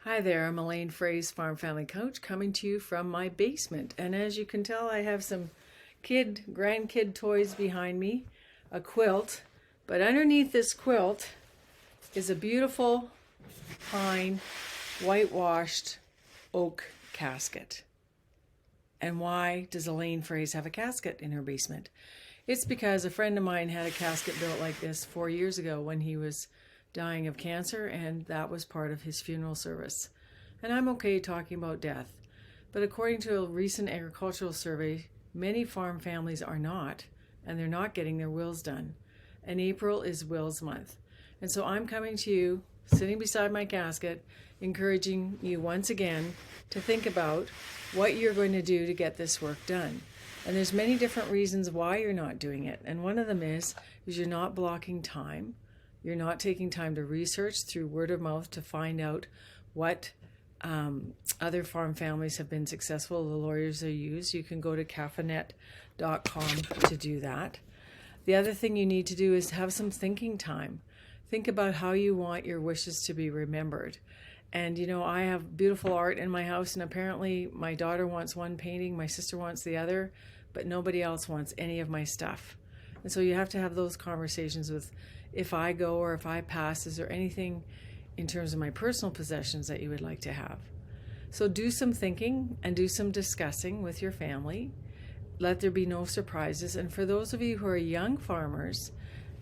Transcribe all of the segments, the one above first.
Hi there, I'm Elaine Fraze, Farm Family Coach, coming to you from my basement. And as you can tell, I have some grandkid toys behind me, a quilt. But underneath this quilt is a beautiful pine, whitewashed oak casket. And why does Elaine Fraze have a casket in her basement? It's because a friend of mine had a casket built like this 4 years ago when he was dying of cancer, and that was part of his funeral service. And I'm okay talking about death, but according to a recent agricultural survey, many farm families are not, and they're not getting their wills done. And April is Wills Month. And so I'm coming to you, sitting beside my casket, encouraging you once again to think about what you're going to do to get this work done. And there's many different reasons why you're not doing it. And one of them is you're not blocking time. You're not taking time to research through word of mouth to find out what other farm families have been successful, the lawyers they use. You can go to cafanet.com to do that. The other thing you need to do is have some thinking time. Think about how you want your wishes to be remembered. And you know, I have beautiful art in my house, and apparently my daughter wants one painting, my sister wants the other, but nobody else wants any of my stuff. And so you have to have those conversations with, if I go or if I pass, is there anything in terms of my personal possessions that you would like to have? So do some thinking and do some discussing with your family. Let there be no surprises. And for those of you who are young farmers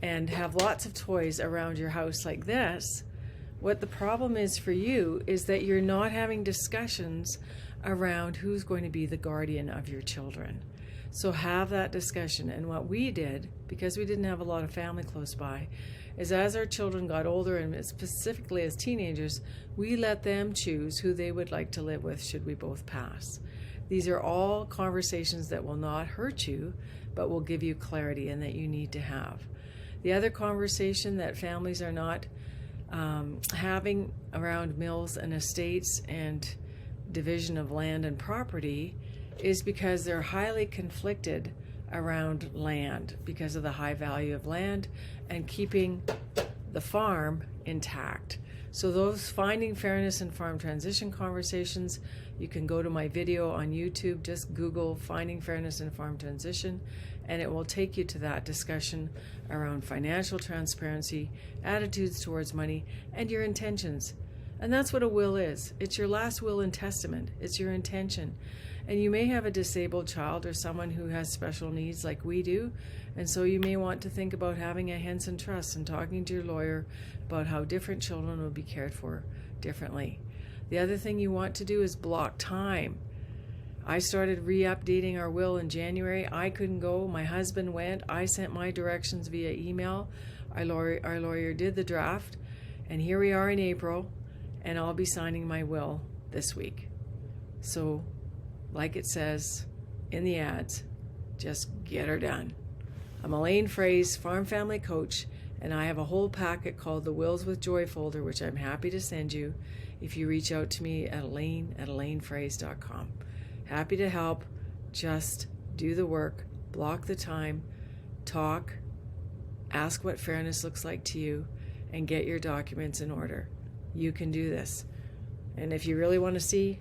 and have lots of toys around your house like this, what the problem is for you is that you're not having discussions around who's going to be the guardian of your children. So have that discussion. And what we did, because we didn't have a lot of family close by, is as our children got older, and specifically as teenagers, we let them choose who they would like to live with should we both pass. These are all conversations that will not hurt you, but will give you clarity and that you need to have. The other conversation that families are not having around mills and estates and division of land and property is because they're highly conflicted around land because of the high value of land and keeping the farm intact. So those finding fairness in farm transition conversations, you can go to my video on YouTube, just Google finding fairness in farm transition, and it will take you to that discussion around financial transparency, attitudes towards money, and your intentions. And that's what a will is. It's your last will and testament. It's your intention. And you may have a disabled child or someone who has special needs like we do, and so you may want to think about having a Henson Trust and talking to your lawyer about how different children will be cared for differently. The other thing you want to do is block time. I started re-updating our will in January. I couldn't go. My husband went. I sent my directions via email. Our lawyer did the draft, and here we are in April, and I'll be signing my will this week. So, like it says in the ads, just get her done. I'm Elaine Fraze, Farm Family Coach, and I have a whole packet called the Wills with Joy folder, which I'm happy to send you if you reach out to me at elaine@elainefraze.com. Happy to help. Just do the work, block the time, talk, ask what fairness looks like to you, and get your documents in order. You can do this. And if you really want to see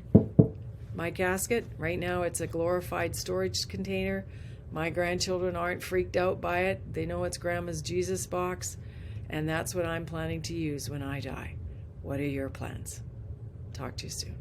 my casket, right now it's a glorified storage container. My grandchildren aren't freaked out by it. They know it's Grandma's Jesus box, and that's what I'm planning to use when I die. What are your plans? Talk to you soon.